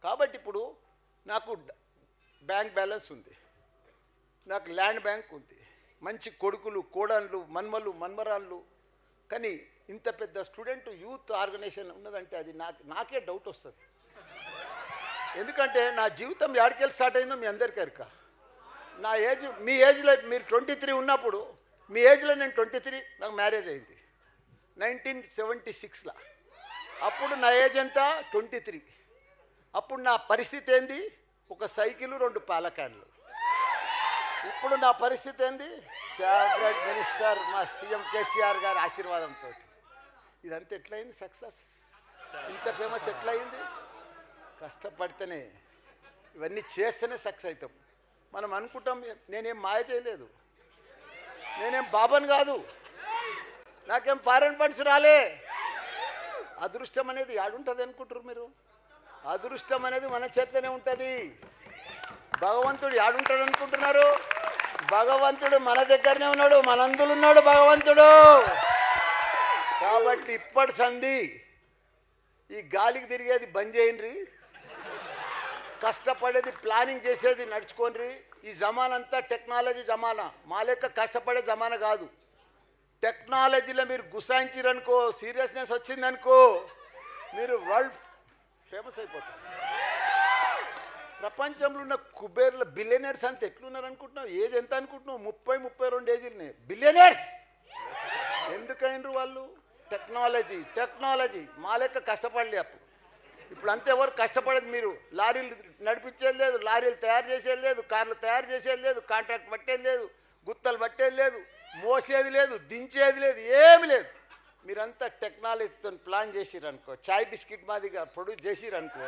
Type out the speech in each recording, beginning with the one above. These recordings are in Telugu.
కాబట్టి ఇప్పుడు నాకు బ్యాంక్ బ్యాలెన్స్ ఉంది, నాకు ల్యాండ్ బ్యాంక్ ఉంది, మంచి కొడుకులు కోడళ్ళు మన్మలు మన్మరాళ్ళు. కానీ ఇంత పెద్ద స్టూడెంట్ యూత్ ఆర్గనైజేషన్ ఉన్నదంటే అది నాకే డౌట్ వస్తుంది. ఎందుకంటే నా జీవితం యాడికెళ్ళి స్టార్ట్ అయిందో మీ అందరికీ ఎరుక. నా ఏజ్ మీ ఏజ్లో మీరు 23 ఉన్నప్పుడు, మీ ఏజ్లో నేను 23, నాకు మ్యారేజ్ అయింది 1976లో. అప్పుడు నా ఏజ్ ఎంత 23. అప్పుడు నా పరిస్థితి ఏంది, ఒక సైకిల్ 2 పాల క్యాన్లు. ఇప్పుడు నా పరిస్థితి ఏంది, క్యాబినెట్ మినిస్టర్ మా సీఎం కేసీఆర్ గారి ఆశీర్వాదంతో. ఇదంతా ఎట్లయింది సక్సెస్, ఇంత ఫేమస్ ఎట్లయింది? కష్టపడితేనే, ఇవన్నీ చేస్తేనే సక్సెస్ అవుతాం. మనం అనుకుంటాం నేనేం మాయ చేయలేదు, నేనేం బాబన్ కాదు, నాకేం ఫారెన్ ఫండ్స్ రాలే. అదృష్టం అనేది యాడుంటుంది అనుకుంటారు మీరు? అదృష్టం అనేది మన చేతిలోనే ఉంటుంది. భగవంతుడు యాడుంటాడు అనుకుంటున్నారు? భగవంతుడు మన దగ్గరనే ఉన్నాడు, మనందులో ఉన్నాడు భగవంతుడు. కాబట్టి ఇప్పటి సంధి ఈ గాలికి తిరిగేది బంద్ చేయండి, కష్టపడేది ప్లానింగ్ చేసేది నడుచుకోండి. ఈ జమానా అంతా టెక్నాలజీ జమానా, మా లెక్క కష్టపడే జమానా కాదు. టెక్నాలజీలో మీరు గుసాయించారనుకో, సీరియస్నెస్ వచ్చిందనుకో, మీరు వరల్డ్ ఫేమస్ అయిపోతారు. ప్రపంచంలో ఉన్న కుబేర్ల బిలియనర్స్ అంతా ఎట్లున్నారు అనుకుంటున్నావు? ఏజ్ ఎంత అనుకుంటున్నావు? 30-32 ఏజ్లనే బిలియనర్స్. ఎందుకైనరు వాళ్ళు? టెక్నాలజీ మా లెక్క కష్టపడలే అప్పుడు. ఇప్పుడు అంతే, ఎవరు కష్టపడేది? మీరు లారీలు నడిపించేది లేదు, లారీలు తయారు చేసేది లేదు, కార్లు తయారు చేసేది లేదు, కాంట్రాక్ట్ పట్టేది లేదు, గుత్తలు పట్టేది లేదు, మోసేది లేదు, దించేది లేదు, ఏమి లేదు. మీరంతా టెక్నాలజీతో ప్లాన్ చేసిరనుకో, చాయ్ బిస్కెట్ మాదిగా ప్రొడ్యూస్ చేసిరనుకో,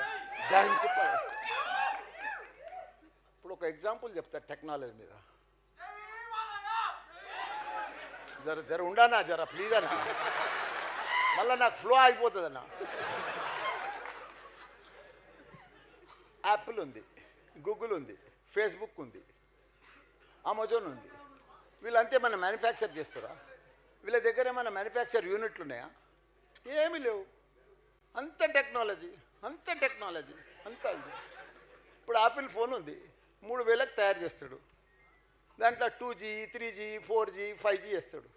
దంచి. ఇప్పుడు ఒక ఎగ్జాంపుల్ చెప్తా టెక్నాలజీ మీద. జర ఉండానా, జర ప్లీజ్ అన్నా, మళ్ళీ నాకు ఫ్లో అయిపోతుందన్నా. యాపిల్ ఉంది, గూగుల్ ఉంది, ఫేస్బుక్ ఉంది, అమెజాన్ ఉంది. వీళ్ళంతే మన మ్యానుఫ్యాక్చర్ చేస్తారా? వీళ్ళ దగ్గర ఏమైనా మ్యానుఫ్యాక్చర్ యూనిట్లు ఉన్నాయా? ఏమీ లేవు. అంత టెక్నాలజీ. అంతా ఇప్పుడు యాపిల్ ఫోన్ ఉంది, 3000కి తయారు చేస్తాడు. దాంట్లో 2G 3G 4G 5G వేస్తాడు,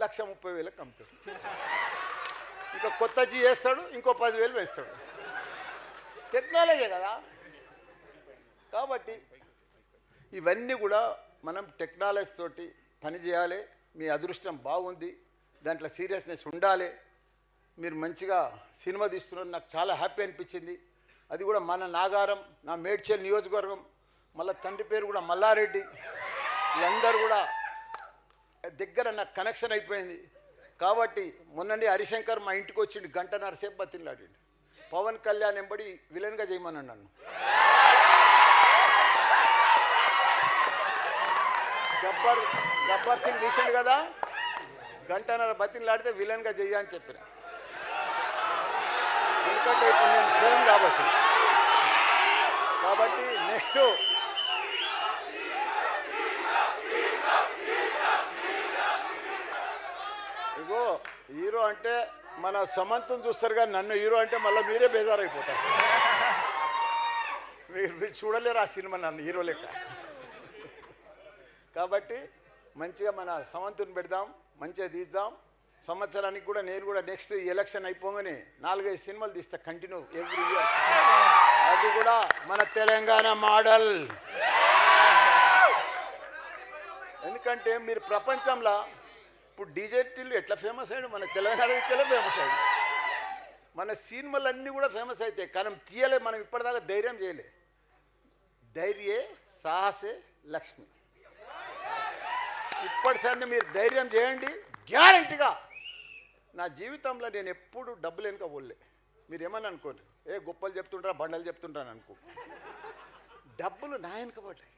130,000కి అమ్ముతాడు. ఇంకా కొత్త జీ వేస్తాడు, ఇంకో 10,000 వేస్తాడు. టెక్నాలజీ కదా. కాబట్టి ఇవన్నీ కూడా మనం టెక్నాలజీ తోటి పని చేయాలి. మీ అదృష్టం బాగుంది, దాంట్లో సీరియస్నెస్ ఉండాలి. మీరు మంచిగా సినిమా తీస్తున్నారు, నాకు చాలా హ్యాపీ అనిపించింది. అది కూడా మన నాగారం, నా మేడ్చల్ నియోజకవర్గం, మళ్ళీ తండ్రి పేరు కూడా మల్లారెడ్డి. వీళ్ళందరూ కూడా దగ్గర నాకు కనెక్షన్ అయిపోయింది. కాబట్టి మొన్ననే హరిశంకర్ మా ఇంటికి వచ్చిండు, 1.5 సేపు బతిలాడిండు. పవన్ కళ్యాణ్ ఎంబడి విలన్గా చేయమన్నాడు నన్ను. గబ్బర్ సింగ్ తీసిండు కదా, 1.5 బతిలాడితే విలన్గా చెయ్య అని చెప్పిన. ఎందుకంటే ఇప్పుడు నేను ఫేమ్ కాబట్టి నెక్స్ట్ ఇగో హీరో అంటే మన సమంతను చూస్తారు కానీ నన్ను హీరో అంటే మళ్ళీ మీరే బేజారైపోతారు. మీరు చూడలేరు ఆ సినిమా నన్ను హీరో లెక్క. కాబట్టి మంచిగా మన సమంతుని పెడదాం, మంచిగా తీద్దాం. సంవత్సరానికి కూడా నేను కూడా నెక్స్ట్ ఎలక్షన్ అయిపోగానే 4-5 సినిమాలు తీస్తా కంటిన్యూ ఎవ్రీ ఇయర్. అది కూడా మన తెలంగాణ మోడల్. ఎందుకంటే మీరు ప్రపంచంలో ఇప్పుడు డీజేటీలు ఎట్లా ఫేమస్ అయ్యాడు, మన తెలంగాణలో ఫేమస్ అయ్యాడు. మన సినిమాలన్నీ కూడా ఫేమస్ అవుతాయి, కానీ తీయలే. మనం ఇప్పటిదాకా ధైర్యం చేయలే. ధైర్యే సాహసే లక్ష్మి. ఇప్పటిసారి మీరు ధైర్యం చేయండి, గ్యారంటీగా. నా జీవితంలో నేను ఎప్పుడు డబ్బులు వెనుక పోలే. మీరు ఏమని అనుకోండి, ఏ గొప్పలు చెప్తుంటారా బండలు చెప్తుంటాను అనుకో, డబ్బులు నా వెనుక పడ్డాయి.